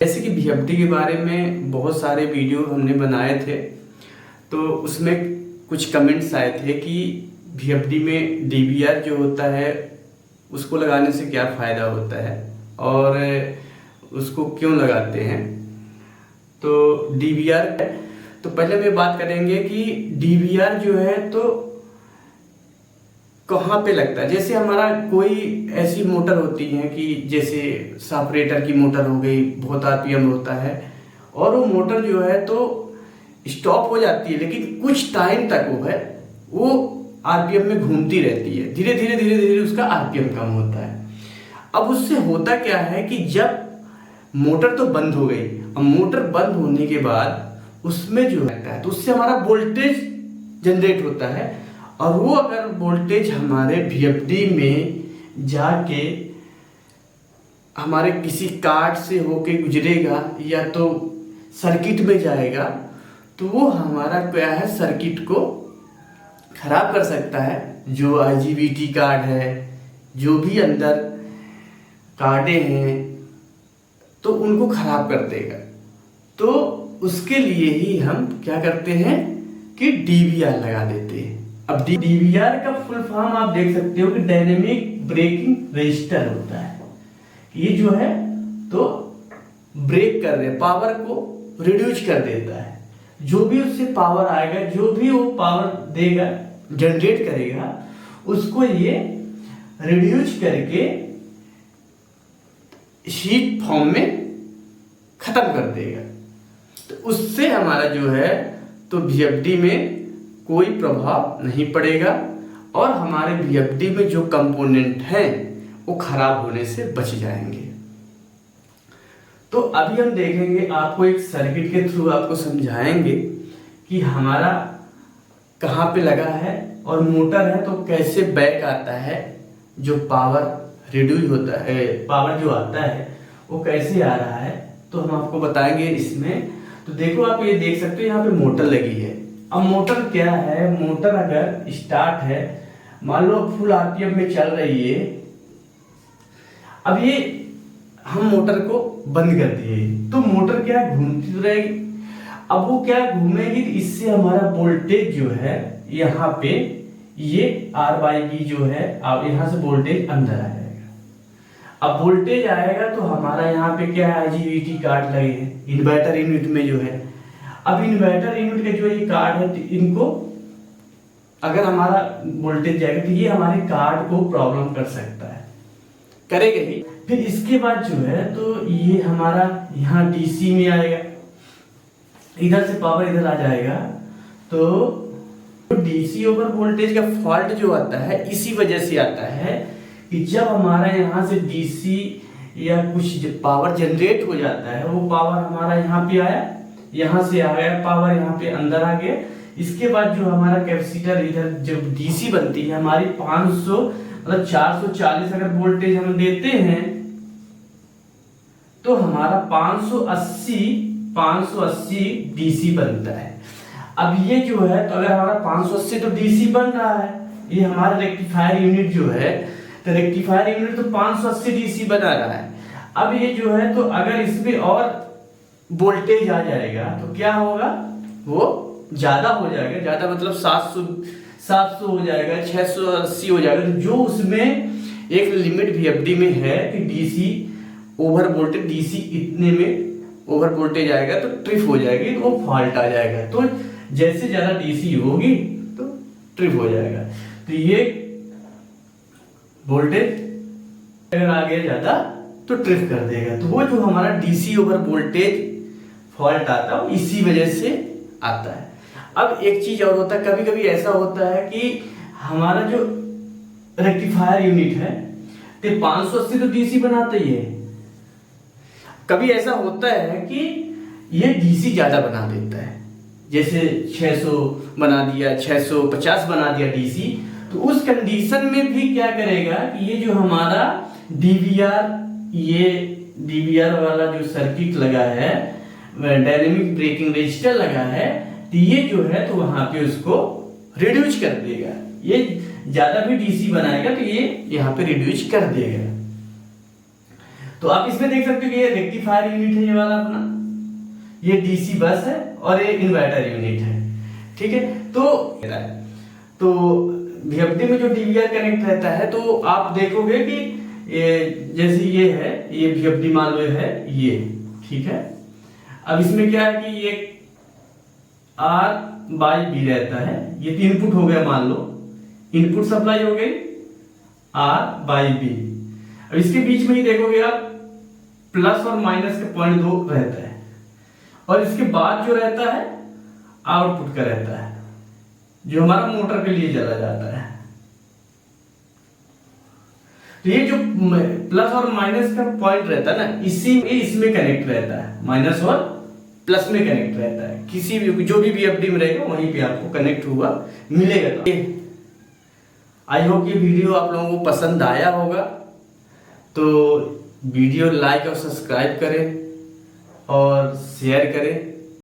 जैसे कि वीएफडी के बारे में बहुत सारे वीडियो हमने बनाए थे, तो उसमें कुछ कमेंट्स आए थे कि वीएफडी में डीवीआर जो होता है उसको लगाने से क्या फ़ायदा होता है और उसको क्यों लगाते हैं। तो डीवीआर, तो पहले हम ये बात करेंगे कि डीवीआर जो है तो कहाँ पे लगता है। जैसे हमारा कोई ऐसी मोटर होती है कि जैसे सेपरेटर की मोटर हो गई, बहुत आरपीएम होता है और वो मोटर जो है तो स्टॉप हो जाती है, लेकिन कुछ टाइम तक वो आरपीएम में घूमती रहती है। धीरे धीरे उसका आरपीएम कम होता है। अब उससे होता क्या है कि जब मोटर तो बंद हो गई, अब मोटर बंद होने के बाद उसमें जो है तो उससे हमारा वोल्टेज जनरेट होता है और वो अगर वोल्टेज हमारे वीएफडी में जाके हमारे किसी कार्ड से होके गुजरेगा या तो सर्किट में जाएगा, तो वो हमारा क्या है, सर्किट को खराब कर सकता है। जो आईजीबीटी कार्ड है, जो भी अंदर कार्डे हैं, तो उनको खराब कर देगा। तो उसके लिए ही हम क्या करते हैं कि डीवीआर लगा देते हैं। अब डीवीआर का फुल फॉर्म आप देख सकते हो कि डायनेमिक ब्रेकिंग रजिस्टर होता है। ये जो है तो ब्रेक कर रहे, पावर को रिड्यूस कर देता है। जो भी उससे पावर आएगा, जो भी वो पावर देगा, जनरेट करेगा, उसको ये रिड्यूस करके हीट फॉर्म में खत्म कर देगा। तो उससे हमारा जो है तो वीएफडी में कोई प्रभाव नहीं पड़ेगा और हमारे वीएफडी में जो कंपोनेंट हैं वो खराब होने से बच जाएंगे। तो अभी हम देखेंगे, आपको एक सर्किट के थ्रू आपको समझाएंगे कि हमारा कहाँ पे लगा है और मोटर है तो कैसे बैक आता है, जो पावर रिड्यूस होता है, पावर जो आता है वो कैसे आ रहा है, तो हम आपको बताएंगे इसमें। तो देखो, आप ये देख सकते हो यहाँ पे मोटर लगी है। अब मोटर क्या है, मोटर अगर स्टार्ट है, मान लो फुल आरपीएम में चल रही है, अब ये हम मोटर को बंद कर दिए तो मोटर क्या घूमती तो रहेगी। अब वो क्या घूमेगी, इससे हमारा वोल्टेज जो है यहाँ पे ये R/B जो है, अब यहाँ से वोल्टेज अंदर आ जाएगा। अब वोल्टेज आएगा तो हमारा यहाँ पे क्या है, आईजीबीटी कार्ड लगे हैं इन्वर्टर यूनिट में जो है। अब इन्वर्टर यूनिट के जो ये कार्ड है, तो इनको अगर हमारा वोल्टेज जाएगा तो ये हमारे कार्ड को प्रॉब्लम कर सकता है, करेगा ही। फिर इसके बाद जो है तो ये हमारा यहाँ डीसी में आएगा, इधर से पावर इधर आ जाएगा। तो डीसी ओवर वोल्टेज का फॉल्ट जो आता है इसी वजह से आता है कि जब हमारा यहाँ से डीसी या कुछ पावर जनरेट हो जाता है, वो पावर हमारा यहाँ पे आया, यहाँ से आ गया पावर, यहाँ पे अंदर आ गया। इसके बाद जो हमारा कैपेसिटर इधर जब डीसी बनती है हमारी 500 मतलब 440 अगर वोल्टेज हम देते हैं तो हमारा 580 डीसी बनता है। अब ये जो है तो अगर हमारा 580 तो डीसी बन रहा है, ये हमारा रेक्टिफायर यूनिट जो है, तो रेक्टिफायर यूनिट तो 580 डीसी बना रहा है। अब ये जो है तो अगर इसमें और वोल्टेज आ जाएगा तो क्या होगा, वो ज्यादा हो जाएगा, ज्यादा मतलब 700 हो जाएगा, 680 हो जाएगा। तो जो उसमें एक लिमिट वीएफडी में है कि डीसी ओवर वोल्टेज, डीसी इतने में ओवर वोल्टेज आएगा तो ट्रिप हो जाएगी, तो वो फॉल्ट आ जाएगा। तो जैसे ज्यादा डीसी होगी तो ट्रिप हो जाएगा। तो ये वोल्टेज अगर आ गया ज्यादा तो ट्रिप कर देगा। तो वो जो हमारा डीसी ओवर वोल्टेज फॉल्ट आता है इसी वजह से आता है। अब एक चीज और होता है, कभी कभी ऐसा होता है कि हमारा जो रेक्टिफायर यूनिट है तो 580 तो डीसी बनाता ही है, कभी ऐसा होता है कि ये डीसी ज्यादा बना देता है, जैसे 600 बना दिया, 650 बना दिया डीसी। तो उस कंडीशन में भी क्या करेगा कि ये जो हमारा डीवीआर वाला जो सर्किट लगा है, डायनेमिक ब्रेकिंग रजिस्टर लगा है, तो ये जो है तो वहां पे उसको रिड्यूस कर देगा। ये ज्यादा भी डीसी बनाएगा तो ये यहाँ पे रिड्यूस कर देगा। तो आप इसमें देख सकते हो कि ये रेक्टिफायर यूनिट है, ये वाला अपना, ये डीसी बस है और ये इन्वर्टर यूनिट है, ठीक है। तो वीएफडी में जो डीवीआर कनेक्ट रहता है तो आप देखोगे कि ये जैसे ये है, ये वीएफडी मान लो है ये, ठीक है। अब इसमें क्या है कि ये आर बाई बी रहता है, ये इनपुट हो गया, मान लो इनपुट सप्लाई हो गई आर बाई बी। अब इसके बीच में ही देखोगे आप प्लस और माइनस के पॉइंट 2 रहता है, और इसके बाद जो रहता है आउटपुट का रहता है, जो हमारा मोटर के लिए चला जाता है। तो ये जो प्लस और माइनस का पॉइंट रहता है ना, इसी में इसमें कनेक्ट रहता है, माइनस और प्लस में कनेक्ट रहता है, किसी भी जो भी वीएफडी में रहेगा वहीं पे आपको कनेक्ट हुआ मिलेगा। तो आई होप ये वीडियो आप लोगों को पसंद आया होगा, तो वीडियो लाइक और सब्सक्राइब करें और शेयर करें।